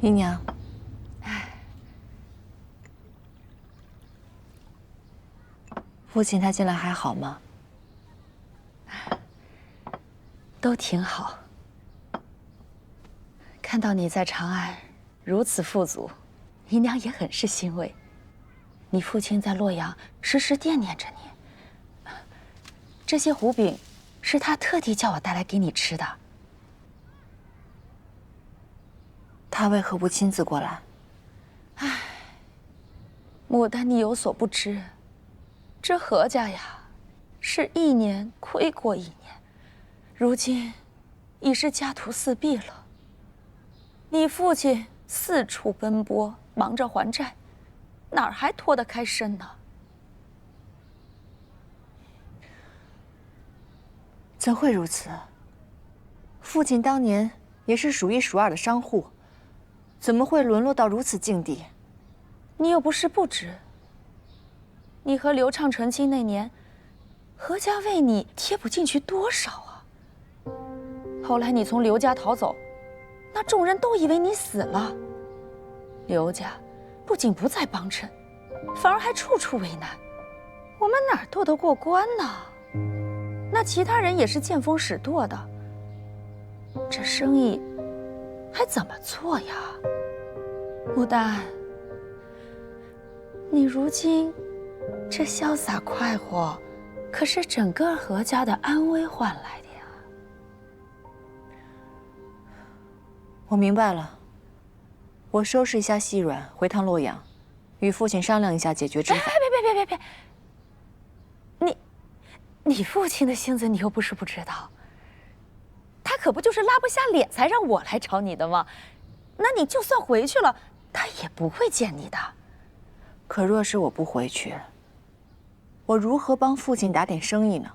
姨娘，父亲他近来还好吗？都挺好。看到你在长安如此富足，姨娘也很是欣慰。你父亲在洛阳时时惦念着你。这些胡饼是他特地叫我带来给你吃的。他为何不亲自过来？唉，牡丹，你有所不知，这何家呀，是一年亏过一年，如今已是家徒四壁了。你父亲四处奔波，忙着还债，哪儿还脱得开身呢？怎会如此？父亲当年也是数一数二的商户，怎么会沦落到如此境地？你又不是不知。你和刘畅成亲那年，何家为你贴补进去多少啊？后来你从刘家逃走，那众人都以为你死了。刘家不仅不再帮衬，反而还处处为难，我们哪儿斗得过关呢？那其他人也是见风使舵的，这生意还怎么做呀？牡丹，你如今这潇洒快活，可是整个何家的安危换来的呀。我明白了，我收拾一下细软，回趟洛阳，与父亲商量一下解决之法。别！你父亲的性子你又不是不知道，他可不就是拉不下脸才让我来找你的吗？那你就算回去了，他也不会见你的。可若是我不回去，我如何帮父亲打点生意呢？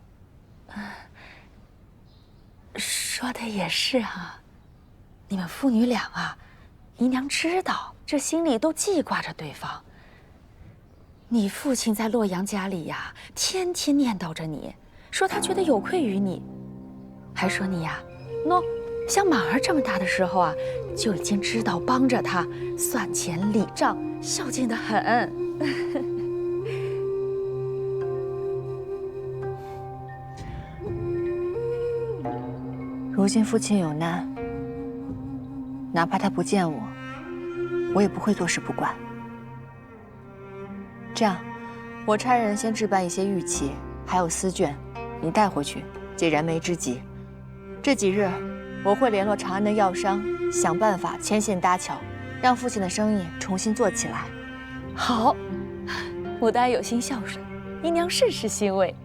说的也是啊，你们父女俩啊，姨娘知道，这心里都记挂着对方。你父亲在洛阳家里呀，天天念叨着你，说他觉得有愧于你，还说你呀，喏，像马儿这么大的时候啊，就已经知道帮着他算钱理账，孝敬得很。如今父亲有难，哪怕他不见我，我也不会坐视不管。这样，我差人先置办一些玉器，还有丝绢，你带回去，解燃眉之急。这几日，我会联络长安的药商，想办法牵线搭桥，让父亲的生意重新做起来。好，牡丹有心孝顺，姨娘甚是欣慰。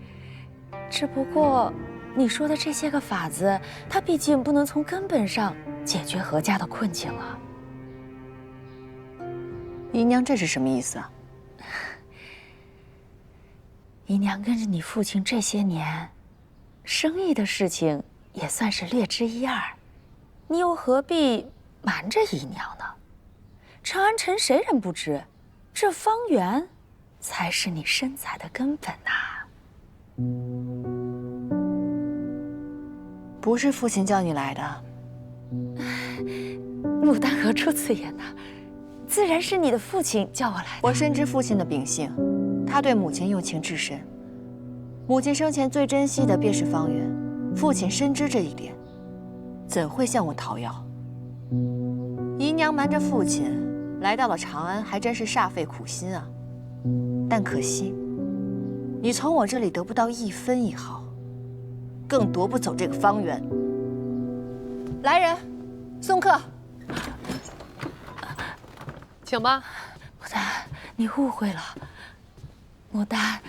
只不过，你说的这些个法子，它毕竟不能从根本上解决何家的困境啊。姨娘，这是什么意思啊？姨娘跟着你父亲这些年，生意的事情也算是略知一二，你又何必瞒着姨娘呢？长安城谁人不知，这方圆才是你身材的根本呐。不是父亲叫你来的。牡丹何出此言呢？自然是你的父亲叫我来的。我深知父亲的秉性，他对母亲用情至深。母亲生前最珍惜的便是方圆，父亲深知这一点，怎会向我讨要？姨娘瞒着父亲来到了长安，还真是煞费苦心啊。但可惜，你从我这里得不到一分一毫，更夺不走这个方圆。来人，送客。请吧。牡丹，你误会了。牡丹，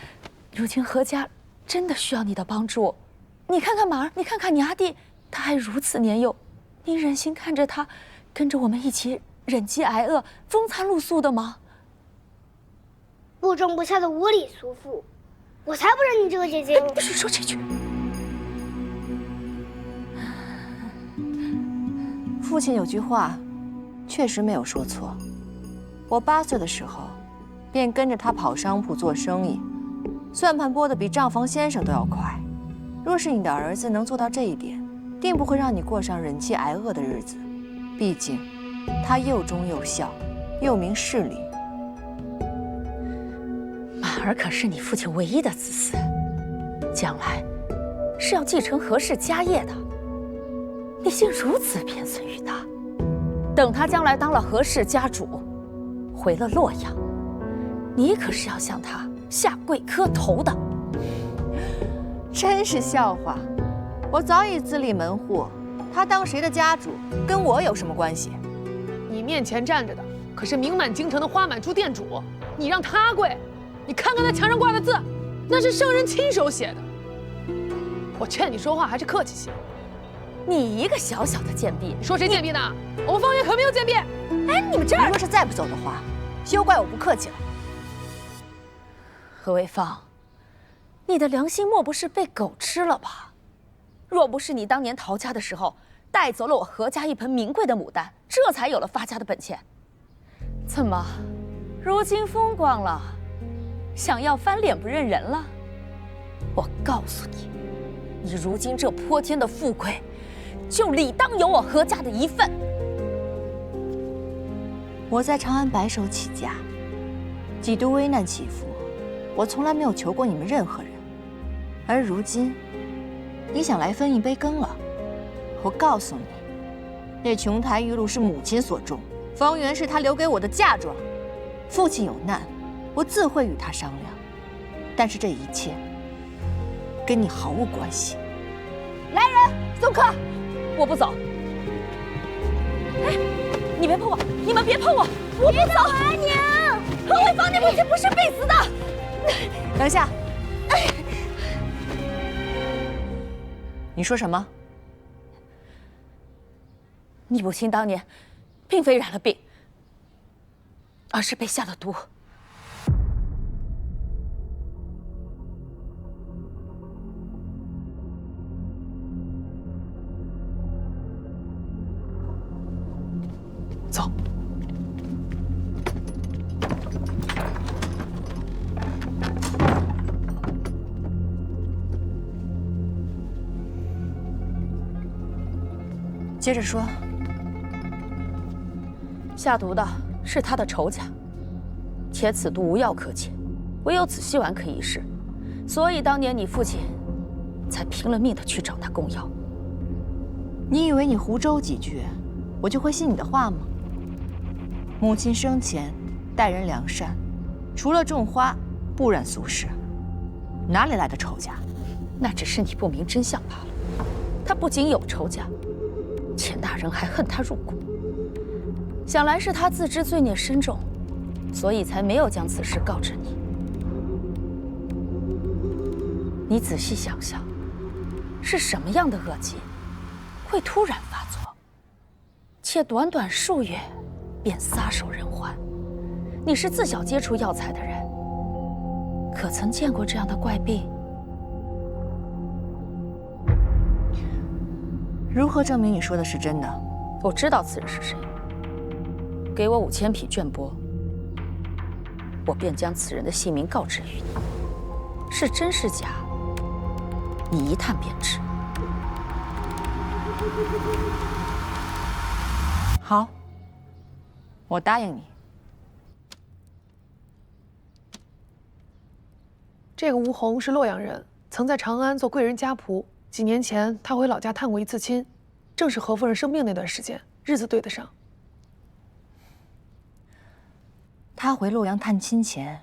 如今何家真的需要你的帮助。你看看马儿，你看看你阿弟，他还如此年幼，你忍心看着他跟着我们一起忍饥挨饿、风餐露宿的吗？不忠不孝的无礼俗妇，我才不认你这个姐姐！不许说这句。父亲有句话，确实没有说错。我8岁的时候，便跟着他跑商铺做生意，算盘拨得比账房先生都要快。若是你的儿子能做到这一点，定不会让你过上忍饥挨饿的日子。毕竟，他又忠又孝，又明事理。满儿可是你父亲唯一的子嗣，将来是要继承何氏家业的。你竟如此偏损于他，等他将来当了何氏家主，回了洛阳，你可是要向他下跪磕头的。真是笑话！我早已自立门户，他当谁的家主，跟我有什么关系？你面前站着的可是名满京城的花满珠店主，你让他跪？你看看那墙上挂的字，那是圣人亲手写的。我劝你说话还是客气些。你一个小小的贱婢，你说谁贱婢呢？我们方圆可没有贱婢。哎，你们这儿你若是再不走的话，休怪我不客气了。何为芳，你的良心莫不是被狗吃了吧？若不是你当年逃家的时候带走了我何家一盆名贵的牡丹，这才有了发家的本钱。怎么，如今风光了，想要翻脸不认人了？我告诉你，你如今这泼天的富贵，就理当有我何家的一份。我在长安白手起家，几度危难起伏，我从来没有求过你们任何人。而如今，你想来分一杯羹了？我告诉你，那琼台玉露是母亲所种，方圆是她留给我的嫁妆。父亲有难，我自会与他商量。但是这一切跟你毫无关系。来人，送客！我不走。哎，你别碰我！你们别碰我！我不走！阿娘，何为芳，你母亲不是必死的。等下，你说什么？你母亲当年并非染了病，而是被下了毒。走。接着说。下毒的是他的仇家，且此毒无药可解，唯有紫溪丸可以试，所以当年你父亲才拼了命的去找他供药。你以为你胡诌几句，我就会信你的话吗？母亲生前待人良善，除了种花，不染俗世，哪里来的仇家？那只是你不明真相罢了。他不仅有仇家，且那人还恨他入骨。想来是他自知罪孽深重，所以才没有将此事告知你。你仔细想想，是什么样的恶疾会突然发作，且短短数月便撒手人寰？你是自小接触药材的人，可曾见过这样的怪病？如何证明你说的是真的？我知道此人是谁。给我5000匹绢帛，我便将此人的姓名告知于你。是真是假，你一探便知。好，我答应你。这个吴红是洛阳人，曾在长安做贵人家仆。几年前，他回老家探过一次亲，正是何夫人生病那段时间，日子对得上。他回洛阳探亲前，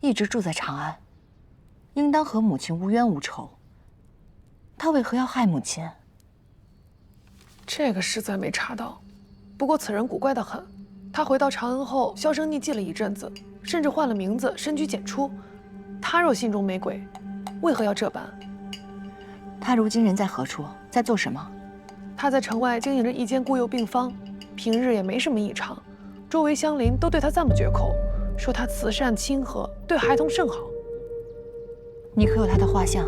一直住在长安，应当和母亲无冤无仇。他为何要害母亲？这个实在没查到。不过此人古怪得很，他回到长安后销声匿迹了一阵子，甚至换了名字，深居简出。他若心中没鬼，为何要这般？他如今人在何处，在做什么？他在城外经营着一间孤幼病坊，平日也没什么异常。周围乡邻都对他赞不绝口，说他慈善亲和，对孩童甚好。你可有他的画像？